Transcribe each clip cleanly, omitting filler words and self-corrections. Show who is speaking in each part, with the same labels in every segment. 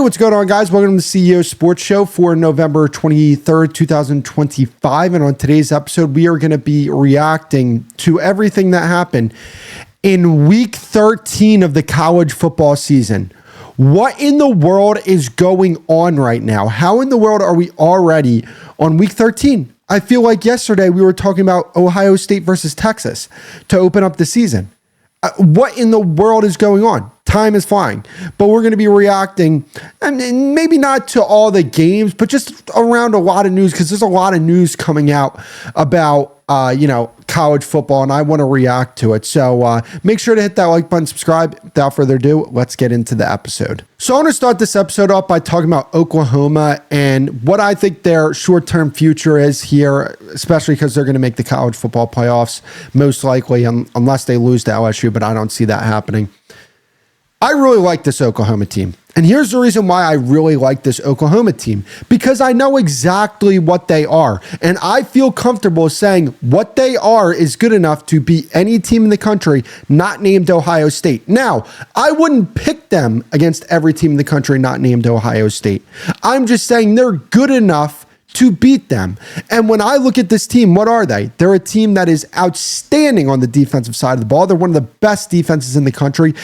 Speaker 1: what's going on, guys? Welcome to the CEO Sports Show for November 23rd, 2025. And on today's episode, we are going to be reacting to everything that happened in week 13 of the college football season. What in the world is going on right now? How in the world are we already on week 13? I feel like yesterday we were talking about Ohio State versus Texas to open up the season. What in the world is going on? Time is flying, but we're going to be reacting, and maybe not to all the games, but just around a lot of news, because there's a lot of news coming out about, college football, and I want to react to it. So make sure to hit that like button, subscribe. Without further ado, let's get into the episode. So I want to start this episode off by talking about Oklahoma and what I think their short-term future is here, especially because they're going to make the college football playoffs, most likely, unless they lose to LSU, but I don't see that happening. I really like this Oklahoma team. And here's the reason why I really like this Oklahoma team, because I know exactly what they are. And I feel comfortable saying what they are is good enough to beat any team in the country not named Ohio State. Now, I wouldn't pick them against every team in the country not named Ohio State. I'm just saying they're good enough to beat them. And when I look at this team, what are they? They're a team that is outstanding on the defensive side of the ball. They're one of the best defenses in the country,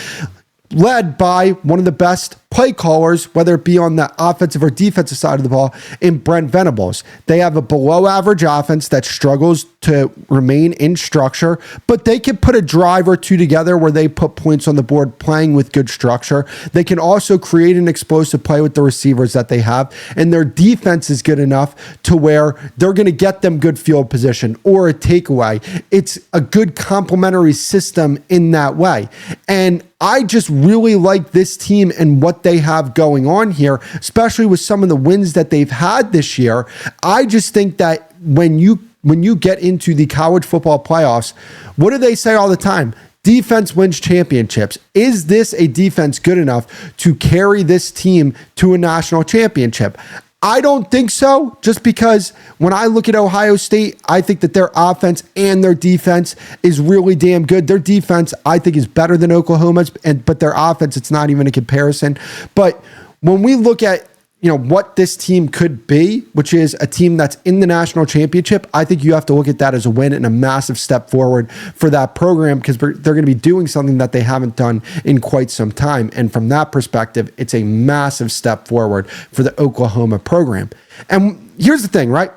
Speaker 1: led by one of the best play callers, whether it be on the offensive or defensive side of the ball, in Brent Venables. They have a below average offense that struggles to remain in structure, but they can put a drive or two together where they put points on the board playing with good structure. They can also create an explosive play with the receivers that they have, and their defense is good enough to where they're going to get them good field position or a takeaway. It's a good complementary system in that way. And I just really like this team and what they have going on here, especially with some of the wins that they've had this year. I just think that when you get into the college football playoffs, what do they say all the time? Defense wins championships. Is this a defense good enough to carry this team to a national championship? I don't think so, just because when I look at Ohio State, I think that their offense and their defense is really damn good. Their defense, I think, is better than Oklahoma's, but their offense, it's not even a comparison. But when we look at what this team could be, which is a team that's in the national championship, I think you have to look at that as a win and a massive step forward for that program, because they're going to be doing something that they haven't done in quite some time. And from that perspective, it's a massive step forward for the Oklahoma program. And here's the thing, right?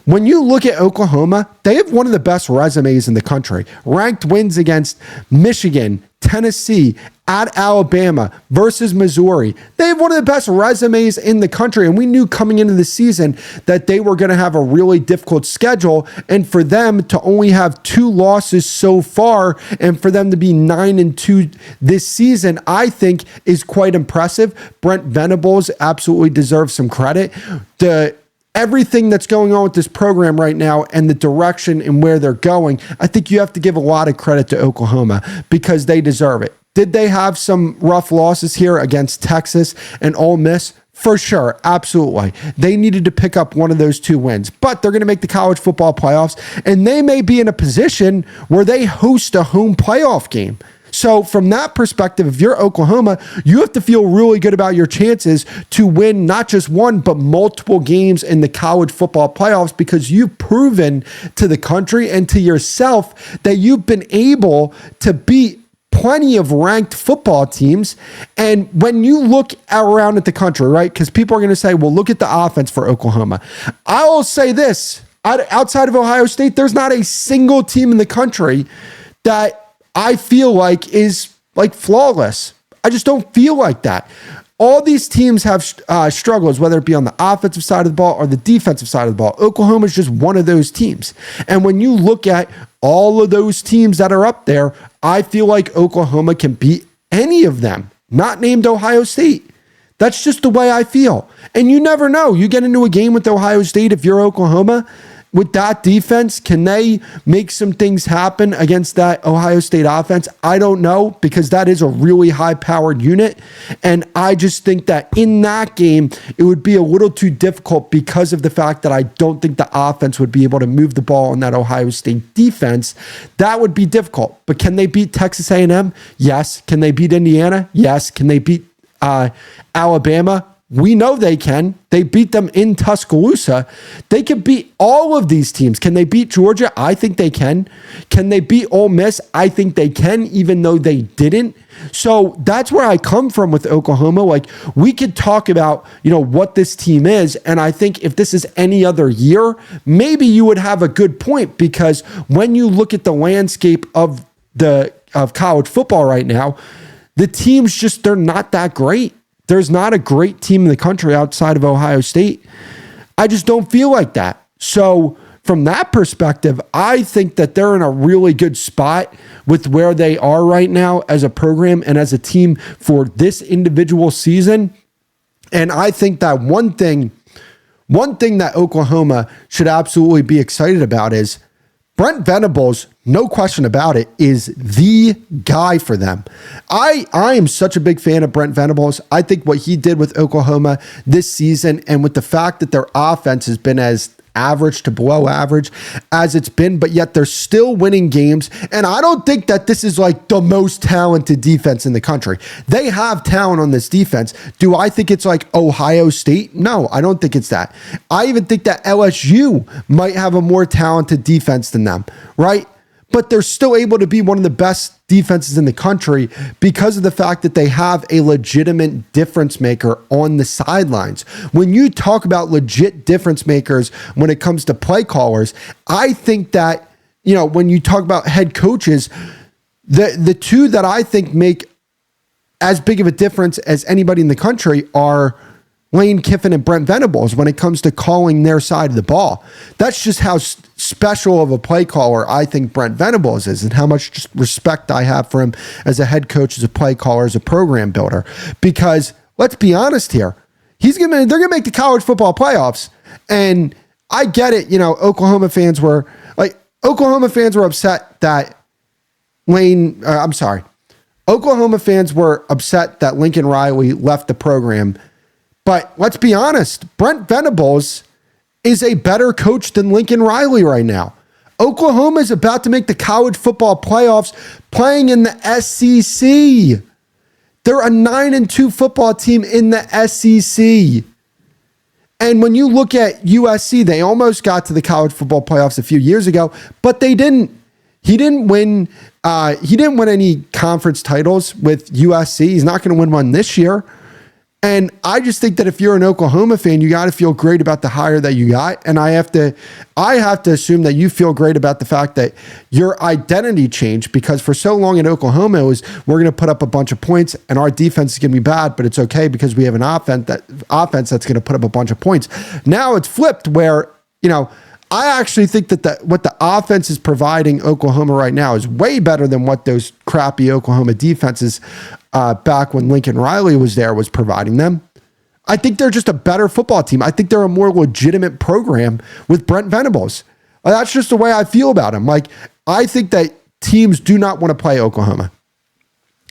Speaker 1: When you look at Oklahoma, they have one of the best resumes in the country. Ranked wins against Michigan, Tennessee, at Alabama versus Missouri. They have one of the best resumes in the country. And we knew coming into the season that they were going to have a really difficult schedule. And for them to only have 2 losses so far and for them to be 9-2 this season, I think is quite impressive. Brent Venables absolutely deserves some credit. Everything that's going on with this program right now and the direction and where they're going, I think you have to give a lot of credit to Oklahoma because they deserve it. Did they have some rough losses here against Texas and Ole Miss? For sure, absolutely. They needed to pick up one of those 2 wins, but they're going to make the college football playoffs, and they may be in a position where they host a home playoff game. So from that perspective, if you're Oklahoma, you have to feel really good about your chances to win not just one, but multiple games in the college football playoffs, because you've proven to the country and to yourself that you've been able to beat plenty of ranked football teams. And when you look around at the country, right, because people are going to say, well, look at the offense for Oklahoma. I will say this, outside of Ohio State, there's not a single team in the country that I feel like is like flawless. I just don't feel like that. All these teams have struggles, whether it be on the offensive side of the ball or the defensive side of the ball. Oklahoma is just one of those teams. And when you look at all of those teams that are up there, I feel like Oklahoma can beat any of them, not named Ohio State. That's just the way I feel. And you never know. You get into a game with Ohio State, if you're Oklahoma, with that defense, can they make some things happen against that Ohio State offense? I don't know, because that is a really high-powered unit. And I just think that in that game, it would be a little too difficult because of the fact that I don't think the offense would be able to move the ball on that Ohio State defense. That would be difficult. But can they beat Texas A&M? Yes. Can they beat Indiana? Yes. Can they beat Alabama. We know they can. They beat them in Tuscaloosa. They can beat all of these teams. Can they beat Georgia? I think they can. Can they beat Ole Miss? I think they can, even though they didn't. So that's where I come from with Oklahoma. Like, we could talk about, what this team is. And I think if this is any other year, maybe you would have a good point, because when you look at the landscape of college football right now, the teams they're not that great. There's not a great team in the country outside of Ohio State. I just don't feel like that. So from that perspective, I think that they're in a really good spot with where they are right now as a program and as a team for this individual season. And I think that one thing that Oklahoma should absolutely be excited about is Brent Venables, no question about it, is the guy for them. I am such a big fan of Brent Venables. I think what he did with Oklahoma this season, and with the fact that their offense has been as average to below average as it's been, but yet they're still winning games. And I don't think that this is like the most talented defense in the country. They have talent on this defense. Do I think it's like Ohio State? No, I don't think it's that. I even think that LSU might have a more talented defense than them, right? But they're still able to be one of the best defenses in the country because of the fact that they have a legitimate difference maker on the sidelines. When you talk about legit difference makers when it comes to play callers, I think that, when you talk about head coaches, the two that I think make as big of a difference as anybody in the country are Lane Kiffin and Brent Venables when it comes to calling their side of the ball. That's just how special of a play caller I think Brent Venables is, and how much just respect I have for him as a head coach, as a play caller, as a program builder. Because let's be honest here, they're gonna make the college football playoffs, and I get it. Oklahoma fans were upset that Oklahoma fans were upset that Lincoln Riley left the program. But let's be honest, Brent Venables is a better coach than Lincoln Riley right now. Oklahoma is about to make the college football playoffs playing in the SEC. They're a 9-2 football team in the SEC. And when you look at USC, they almost got to the college football playoffs a few years ago, but they didn't. He didn't win any conference titles with USC. He's not going to win one this year. And I just think that if you're an Oklahoma fan, you got to feel great about the hire that you got. And I have to assume that you feel great about the fact that your identity changed, because for so long in Oklahoma, it was, we're going to put up a bunch of points and our defense is going to be bad, but it's okay because we have an offense that's going to put up a bunch of points. Now it's flipped where, I actually think that what the offense is providing Oklahoma right now is way better than what those crappy Oklahoma defenses back when Lincoln Riley was there was providing them. I think they're just a better football team. I think they're a more legitimate program with Brent Venables. That's just the way I feel about him. Like, I think that teams do not want to play Oklahoma.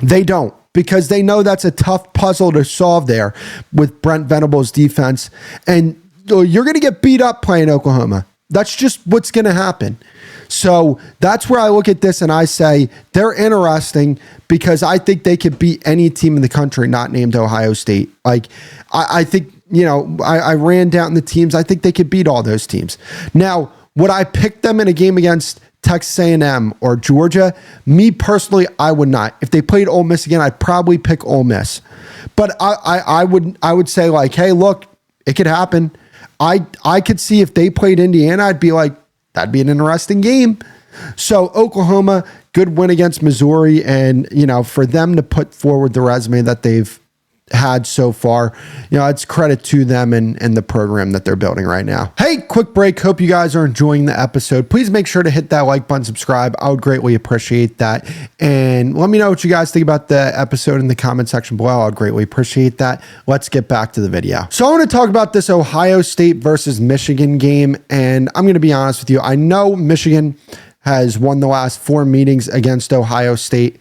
Speaker 1: They don't, because they know that's a tough puzzle to solve there with Brent Venables' defense. And you're going to get beat up playing Oklahoma. That's just what's going to happen. So that's where I look at this and I say they're interesting because I think they could beat any team in the country not named Ohio State. Like, I think, I ran down the teams. I think they could beat all those teams. Now, would I pick them in a game against Texas A&M or Georgia? Me personally, I would not. If they played Ole Miss again, I'd probably pick Ole Miss. But I would say, like, hey, look, it could happen. I could see if they played Indiana, I'd be like, that'd be an interesting game. So Oklahoma, good win against Missouri. And, for them to put forward the resume that they've had so far, it's credit to them and the program that they're building right now. Hey, quick break. Hope you guys are enjoying the episode. Please make sure to hit that like button, subscribe. I would greatly appreciate that. And let me know what you guys think about the episode in the comment section below. I would greatly appreciate that. Let's get back to the video. So I want to talk about this Ohio State versus Michigan game. And I'm going to be honest with you. I know Michigan has won the last 4 meetings against Ohio State.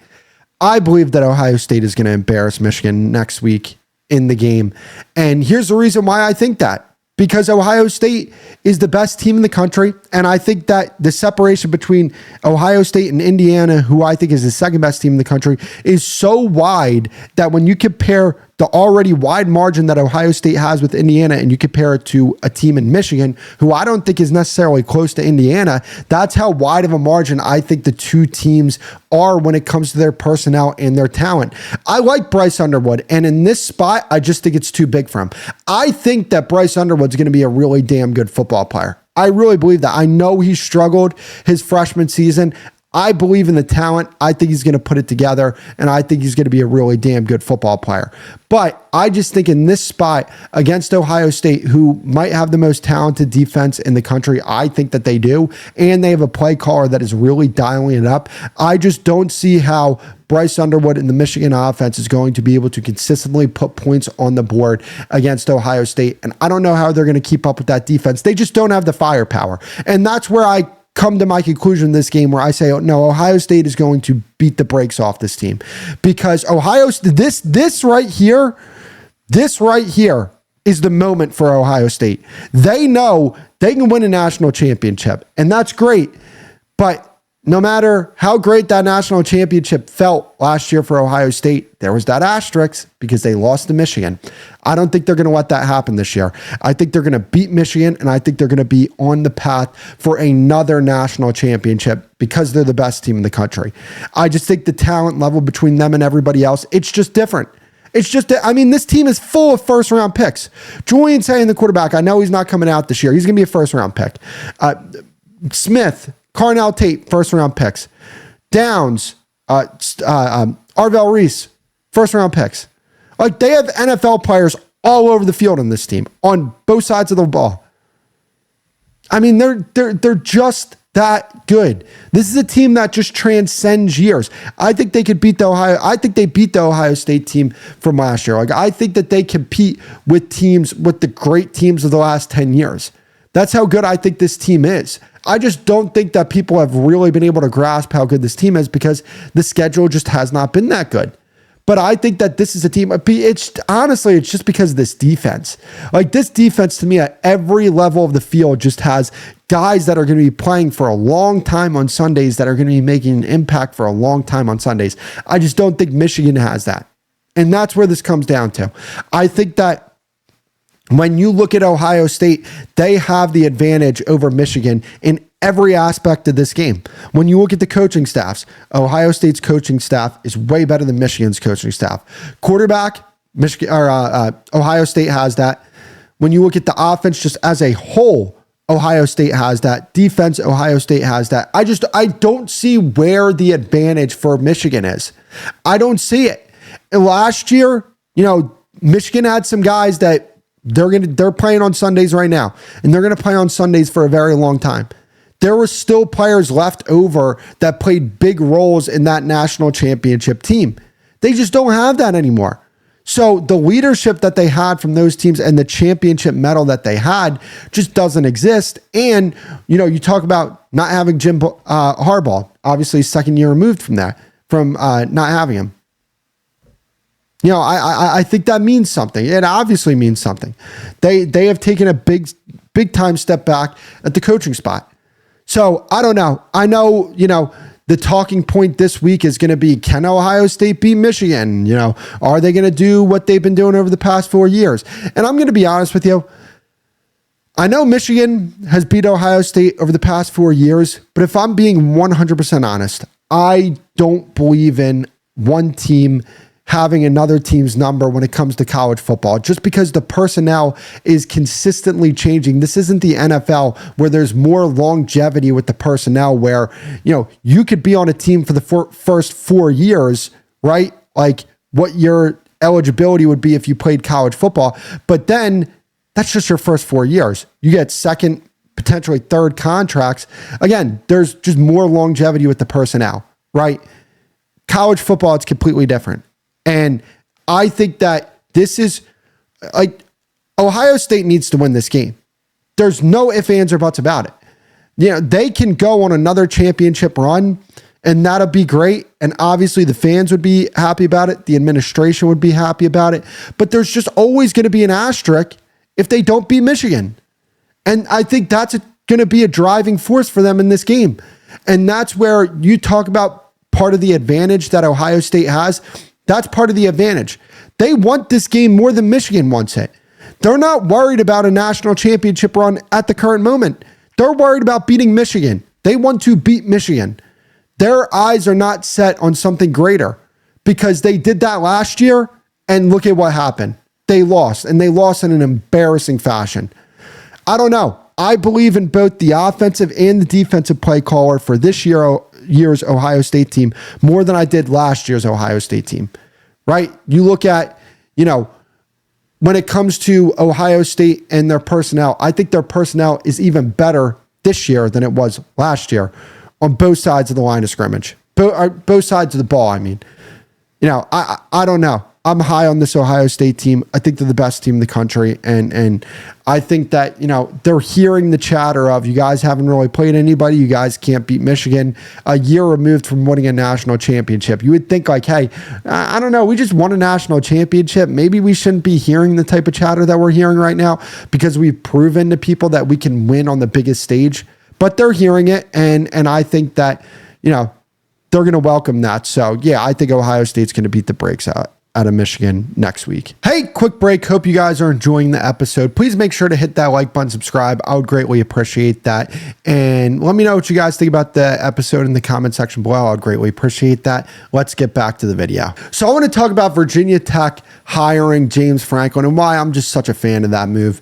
Speaker 1: I believe that Ohio State is going to embarrass Michigan next week in the game. And here's the reason why I think that. Because Ohio State is the best team in the country. And I think that the separation between Ohio State and Indiana, who I think is the second best team in the country, is so wide that when you compare the already wide margin that Ohio State has with Indiana and you compare it to a team in Michigan, who I don't think is necessarily close to Indiana, that's how wide of a margin I think the two teams are when it comes to their personnel and their talent. I like Bryce Underwood, and in this spot, I just think it's too big for him. I think that Bryce Underwood's going to be a really damn good football player. I really believe that. I know he struggled his freshman season. I believe in the talent. I think he's going to put it together, and I think he's going to be a really damn good football player. But I just think in this spot against Ohio State, who might have the most talented defense in the country, I think that they do, and they have a play caller that is really dialing it up. I just don't see how Bryce Underwood in the Michigan offense is going to be able to consistently put points on the board against Ohio State. And I don't know how they're going to keep up with that defense. They just don't have the firepower. And that's where I come to my conclusion in this game, where I say, oh, no, Ohio State is going to beat the brakes off this team, because this right here is the moment for Ohio State. They know they can win a national championship, and that's great. But no matter how great that national championship felt last year for Ohio State, there was that asterisk because they lost to Michigan. I don't think they're going to let that happen this year. I think they're going to beat Michigan, and I think they're going to be on the path for another national championship because they're the best team in the country. I just think the talent level between them and everybody else, it's just different. It's just, this team is full of first-round picks. Julian Saying, the quarterback, I know he's not coming out this year. He's going to be a first-round pick. Smith, Carnell Tate, first-round picks. Downs, Arvell Reese, first-round picks. Like, they have NFL players all over the field in this team, on both sides of the ball. They're just that good. This is a team that just transcends years. I think they could beat they beat the Ohio State team from last year. Like, I think that they compete with the great teams of the last 10 years. That's how good I think this team is. I just don't think that people have really been able to grasp how good this team is because the schedule just has not been that good. But I think that this is a team. It's just because of this defense. Like, this defense to me at every level of the field just has guys that are going to be playing for a long time on Sundays, that are going to be making an impact for a long time on Sundays. I just don't think Michigan has that. And that's where this comes down to. I think that when you look at Ohio State, they have the advantage over Michigan in every aspect of this game. When you look at the coaching staffs, Ohio State's coaching staff is way better than Michigan's coaching staff. Quarterback, Ohio State has that. When you look at the offense just as a whole, Ohio State has that. Defense, Ohio State has that. I don't see where the advantage for Michigan is. I don't see it. Last year, Michigan had some guys that they're playing on Sundays right now, and they're going to play on Sundays for a very long time. There were still players left over that played big roles in that national championship team. They just don't have that anymore. So the leadership that they had from those teams and the championship medal that they had just doesn't exist. And, you talk about not having Jim Harbaugh, obviously second year removed from that, from not having him. I think that means something. It obviously means something. They have taken a big time step back at the coaching spot. So I don't know. I know, the talking point this week is going to be, can Ohio State beat Michigan? Are they going to do what they've been doing over the past 4 years? And I'm going to be honest with you. I know Michigan has beat Ohio State over the past 4 years, but if I'm being 100% honest, I don't believe in one team having another team's number when it comes to college football, just because the personnel is consistently changing. This isn't the NFL where there's more longevity with the personnel, where, you could be on a team for the first 4 years, right? Like what your eligibility would be if you played college football. But then that's just your first 4 years. You get second, potentially third contracts. Again, there's just more longevity with the personnel, right? College football, it's completely different. And I think that this is like, Ohio State needs to win this game. There's no ifs, ands, or buts about it. They can go on another championship run, and that'll be great. And obviously the fans would be happy about it. The administration would be happy about it. But there's just always going to be an asterisk if they don't beat Michigan. And I think that's going to be a driving force for them in this game. And that's where you talk about part of the advantage that Ohio State has. That's part of the advantage. They want this game more than Michigan wants it. They're not worried about a national championship run at the current moment. They're worried about beating Michigan. They want to beat Michigan. Their eyes are not set on something greater because they did that last year, and look at what happened. They lost, and they lost in an embarrassing fashion. I don't know. I believe in both the offensive and the defensive play caller for this year's Ohio State team more than I did last year's Ohio State team, right? You look at, when it comes to Ohio State and their personnel, I think their personnel is even better this year than it was last year on both sides of the line of scrimmage, both sides of the ball. I mean, I don't know. I'm high on this Ohio State team. I think they're the best team in the country. And I think that, they're hearing the chatter of, you guys haven't really played anybody. You guys can't beat Michigan a year removed from winning a national championship. You would think like, hey, I don't know. We just won a national championship. Maybe we shouldn't be hearing the type of chatter that we're hearing right now because we've proven to people that we can win on the biggest stage. But they're hearing it. And I think that, they're going to welcome that. So, yeah, I think Ohio State's going to beat the brakes out of Michigan next week. Hey, quick break. Hope you guys are enjoying the episode. Please make sure to hit that like button, subscribe. I would greatly appreciate that. And let me know what you guys think about the episode in the comment section below. I would greatly appreciate that. Let's get back to the video. So I want to talk about Virginia Tech hiring James Franklin and why I'm just such a fan of that move.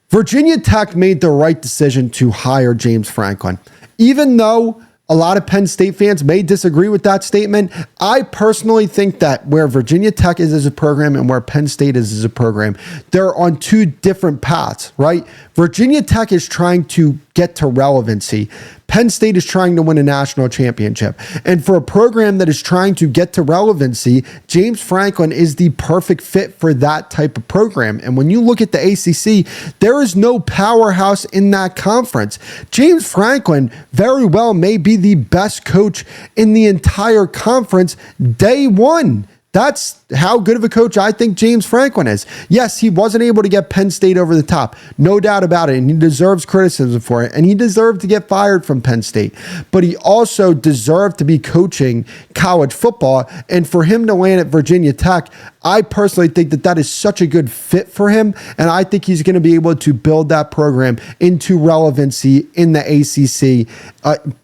Speaker 1: Virginia Tech made the right decision to hire James Franklin. Even though a lot of Penn State fans may disagree with that statement, I personally think that where Virginia Tech is as a program and where Penn State is as a program, they're on two different paths, right? Virginia Tech is trying to get to relevancy. Penn State is trying to win a national championship. And for a program that is trying to get to relevancy, James Franklin is the perfect fit for that type of program. And when you look at the ACC, there is no powerhouse in that conference. James Franklin very well may be the best coach in the entire conference day one. That's how good of a coach I think James Franklin is. Yes, he wasn't able to get Penn State over the top. No doubt about it. And he deserves criticism for it. And he deserved to get fired from Penn State. But he also deserved to be coaching college football. And for him to land at Virginia Tech, I personally think that that is such a good fit for him. And I think he's going to be able to build that program into relevancy in the ACC.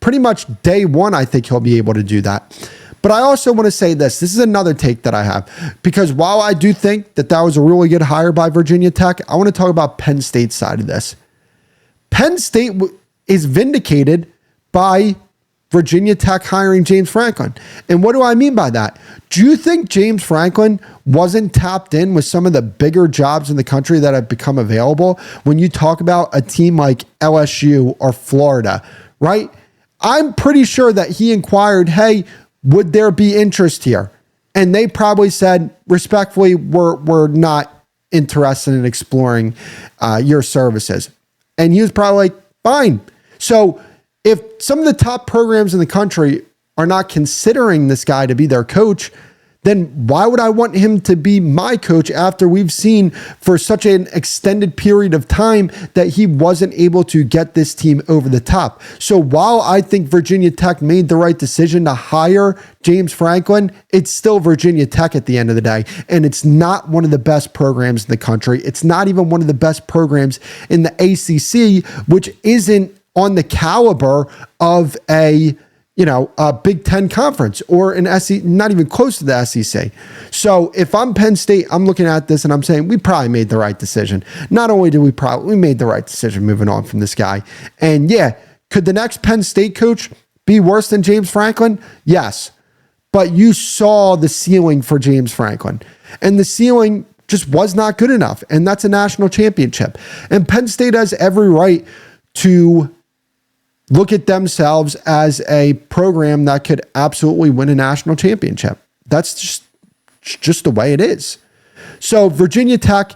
Speaker 1: Pretty much day one, I think he'll be able to do that. But I also want to say this. This is another take that I have. Because while I do think that that was a really good hire by Virginia Tech, I want to talk about Penn State's side of this. Penn State is vindicated by Virginia Tech hiring James Franklin. And what do I mean by that? Do you think James Franklin wasn't tapped in with some of the bigger jobs in the country that have become available when you talk about a team like LSU or Florida, right? I'm pretty sure that he inquired, hey, would there be interest here? And they probably said, respectfully, we're not interested in exploring your services. And he was probably like, fine. So if some of the top programs in the country are not considering this guy to be their coach, then why would I want him to be my coach after we've seen for such an extended period of time that he wasn't able to get this team over the top? So while I think Virginia Tech made the right decision to hire James Franklin, it's still Virginia Tech at the end of the day. And it's not one of the best programs in the country. It's not even one of the best programs in the ACC, which isn't on the caliber of a Big Ten conference or an SEC, not even close to the SEC. So if I'm Penn State, I'm looking at this and I'm saying we probably made the right decision. Not only did we made the right decision moving on from this guy. And yeah, could the next Penn State coach be worse than James Franklin? Yes. But you saw the ceiling for James Franklin. And the ceiling just was not good enough. And that's a national championship. And Penn State has every right to look at themselves as a program that could absolutely win a national championship. That's just the way it is. So Virginia Tech,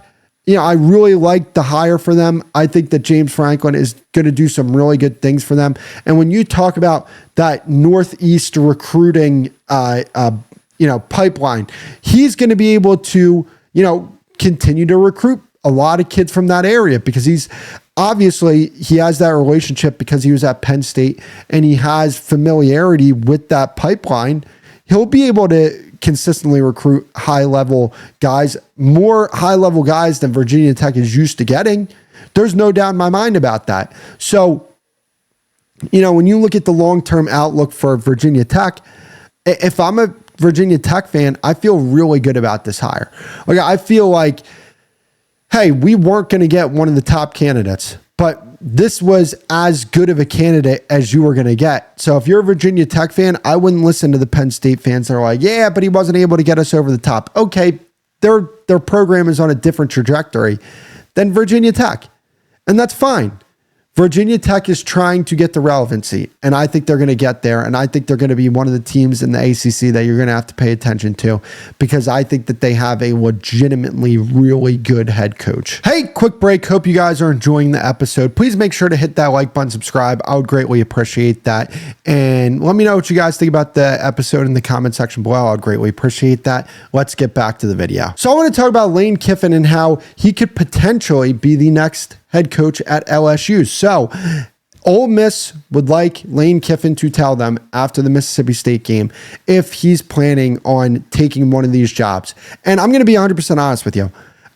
Speaker 1: I really like the hire for them. I think that James Franklin is going to do some really good things for them. And when you talk about that Northeast recruiting, pipeline, he's going to be able to, continue to recruit a lot of kids from that area because he has that relationship because he was at Penn State and he has familiarity with that pipeline. He'll be able to consistently recruit high-level guys, more high-level guys than Virginia Tech is used to getting. There's no doubt in my mind about that. So, when you look at the long-term outlook for Virginia Tech, if I'm a Virginia Tech fan, I feel really good about this hire. Like, I feel like, hey, we weren't going to get one of the top candidates, but this was as good of a candidate as you were going to get. So if you're a Virginia Tech fan, I wouldn't listen to the Penn State fans that are like, yeah, but he wasn't able to get us over the top. Okay, their program is on a different trajectory than Virginia Tech, and that's fine. Virginia Tech is trying to get the relevancy, and I think they're going to get there, and I think they're going to be one of the teams in the ACC that you're going to have to pay attention to, because I think that they have a legitimately really good head coach. Hey, quick break. Hope you guys are enjoying the episode. Please make sure to hit that like button, subscribe. I would greatly appreciate that, and let me know what you guys think about the episode in the comment section below. I would greatly appreciate that. Let's get back to the video. So I want to talk about Lane Kiffin and how he could potentially be the next head coach at LSU. So Ole Miss would like Lane Kiffin to tell them after the Mississippi State game if he's planning on taking one of these jobs. And I'm going to be 100% honest with you.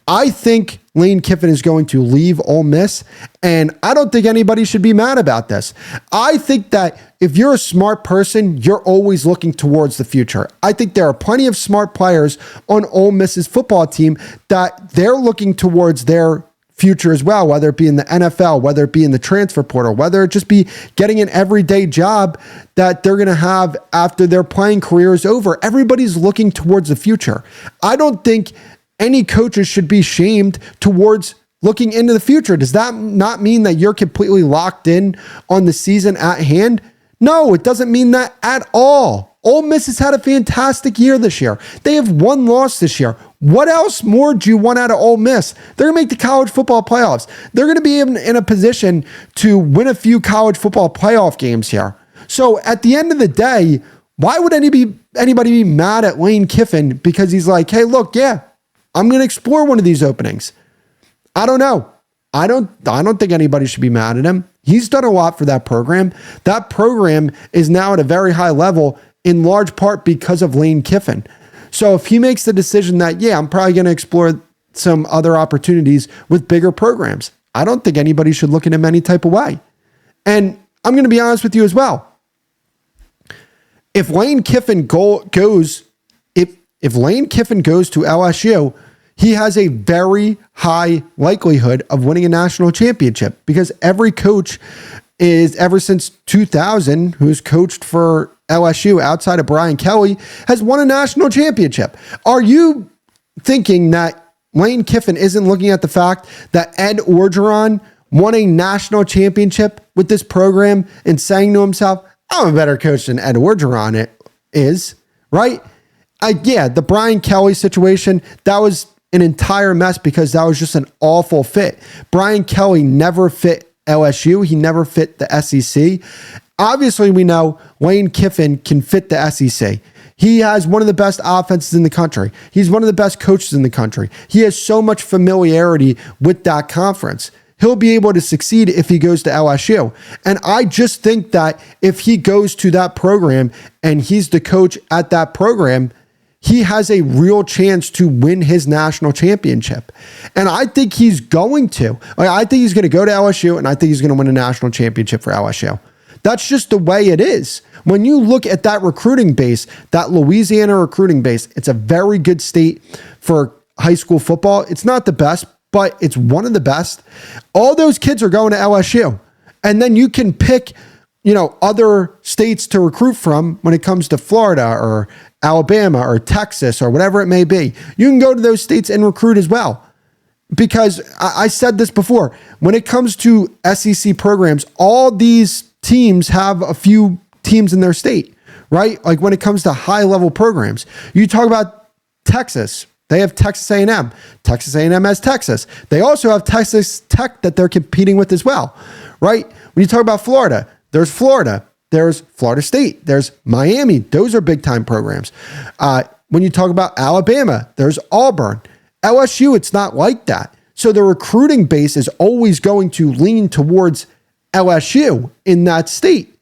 Speaker 1: I think Lane Kiffin is going to leave Ole Miss, and I don't think anybody should be mad about this. I think that if you're a smart person, you're always looking towards the future. I think there are plenty of smart players on Ole Miss's football team that they're looking towards their future as well, whether it be in the NFL, whether it be in the transfer portal, whether it just be getting an everyday job that they're going to have after their playing career is over. Everybody's looking towards the future. I don't think any coaches should be shamed towards looking into the future. Does that not mean that you're completely locked in on the season at hand? No, it doesn't mean that at all. Ole Miss has had a fantastic year this year. They have one loss this year. What else more do you want out of Ole Miss? They're going to make the college football playoffs. They're going to be in a position to win a few college football playoff games here. So at the end of the day, why would anybody be mad at Lane Kiffin because he's like, hey, look, yeah, I'm going to explore one of these openings? I don't know. I don't think anybody should be mad at him. He's done a lot for that program. That program is now at a very high level in large part because of Lane Kiffin. So if he makes the decision that, yeah, I'm probably going to explore some other opportunities with bigger programs, I don't think anybody should look at him any type of way. And I'm going to be honest with you as well. If Lane Kiffin goes to LSU, he has a very high likelihood of winning a national championship, because every coach is, ever since 2000, who's coached for LSU outside of Brian Kelly, has won a national championship. Are you thinking that Lane Kiffin isn't looking at the fact that Ed Orgeron won a national championship with this program and saying to himself, I'm a better coach than Ed Orgeron is, right? Yeah, the Brian Kelly situation, that was an entire mess because that was just an awful fit. Brian Kelly never fit LSU. He never fit the SEC. Obviously, we know Lane Kiffin can fit the SEC. He has one of the best offenses in the country. He's one of the best coaches in the country. He has so much familiarity with that conference. He'll be able to succeed if he goes to LSU. And I just think that if he goes to that program and he's the coach at that program, he has a real chance to win his national championship. And I think he's going to. I think he's going to go to LSU, and I think he's going to win a national championship for LSU. That's just the way it is. When you look at that recruiting base, that Louisiana recruiting base, it's a very good state for high school football. It's not the best, but it's one of the best. All those kids are going to LSU. And then you can pick, other states to recruit from when it comes to Florida or Alabama or Texas or whatever it may be. You can go to those states and recruit as well. Because I said this before, when it comes to SEC programs, all these teams have a few teams in their state, right? Like when it comes to high level programs, you talk about Texas, they have Texas A&M. Texas A&M has Texas. They also have Texas Tech that they're competing with as well, right? When you talk about Florida, there's Florida State, there's Miami. Those are big time programs. When you talk about Alabama, there's Auburn. LSU, it's not like that. So the recruiting base is always going to lean towards LSU in that state.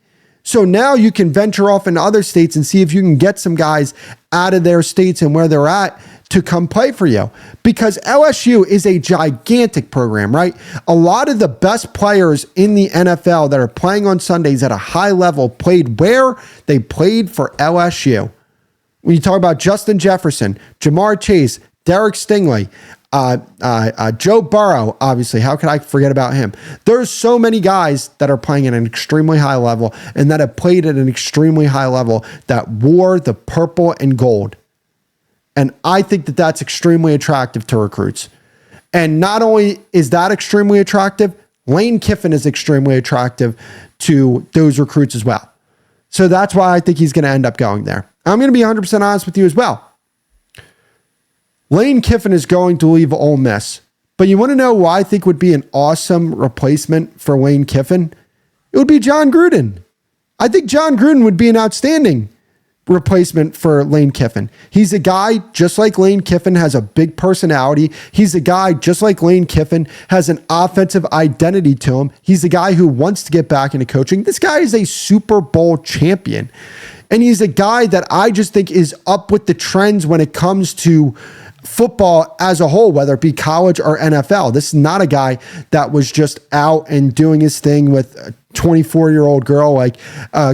Speaker 1: So now you can venture off into other states and see if you can get some guys out of their states and where they're at to come play for you, because LSU is a gigantic program, right? A lot of the best players in the NFL that are playing on Sundays at a high level played where? They played for LSU. When you talk about Justin Jefferson, Jamar Chase, Derek Stingley, Joe Burrow, obviously, how could I forget about him? There's so many guys that are playing at an extremely high level and that have played at an extremely high level that wore the purple and gold. And I think that that's extremely attractive to recruits. And not only is that extremely attractive, Lane Kiffin is extremely attractive to those recruits as well. So that's why I think he's going to end up going there. I'm going to be 100% honest with you as well. Lane Kiffin is going to leave Ole Miss. But you want to know who I think would be an awesome replacement for Lane Kiffin? It would be John Gruden. I think John Gruden would be an outstanding replacement for Lane Kiffin. He's a guy just like Lane Kiffin has a big personality. He's a guy just like Lane Kiffin has an offensive identity to him. He's a guy who wants to get back into coaching. This guy is a Super Bowl champion. And he's a guy that I just think is up with the trends when it comes to football as a whole, whether it be college or NFL. This is not a guy that was just out and doing his thing with a 24-year-old girl like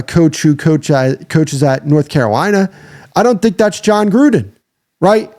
Speaker 1: coach who coaches at North Carolina. I don't think that's John Gruden, right?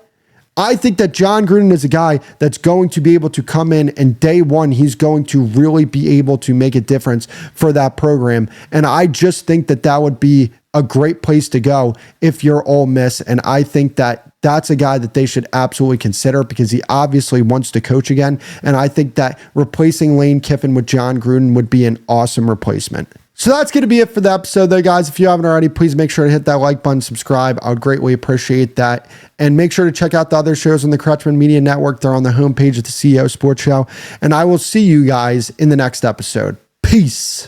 Speaker 1: I think that John Gruden is a guy that's going to be able to come in and day one, he's going to really be able to make a difference for that program. And I just think that that would be a great place to go if you're Ole Miss. And I think that that's a guy that they should absolutely consider because he obviously wants to coach again. And I think that replacing Lane Kiffin with John Gruden would be an awesome replacement. So that's going to be it for the episode there, guys. If you haven't already, please make sure to hit that like button, subscribe. I would greatly appreciate that. And make sure to check out the other shows on the Crutchman Media Network. They're on the homepage of the CEO Sports Show. And I will see you guys in the next episode. Peace.